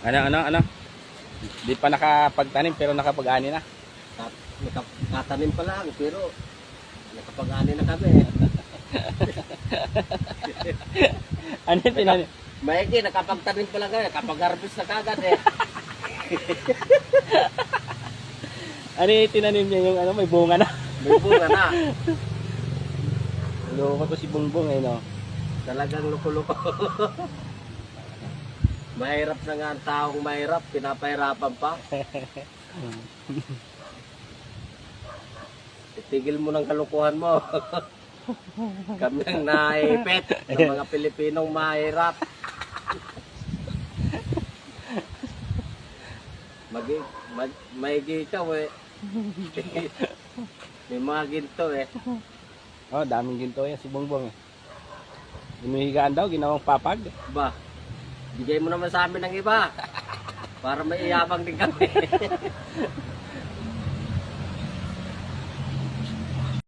Ano? Di pa nakapagtanim pero nakapag-ani na. Nakatanim pa lang, pero nakapag-ani na kami. Ano yung tinanim? Maigi, nakapagtanim pa lang kami, kapag-harvest na kagad eh. Ano yung tinanim niya yung ano, may bunga na? May bunga na. Loko to si Bongbong eh, no? Talagang loko-loko. Mahirap na nga ang taong mahirap, pinapahirapan pa. Itigil mo ng kalukuhan mo. Kami ang naipit ng mga Pilipinong mahirap. Maigi ikaw eh. May mga ginto eh. Oh, daming ginto yan si Bongbong eh. Inuhigaan daw, ginawang papag. Ba, bigay mo naman sa amin ng iba. Para may iyabang din kami.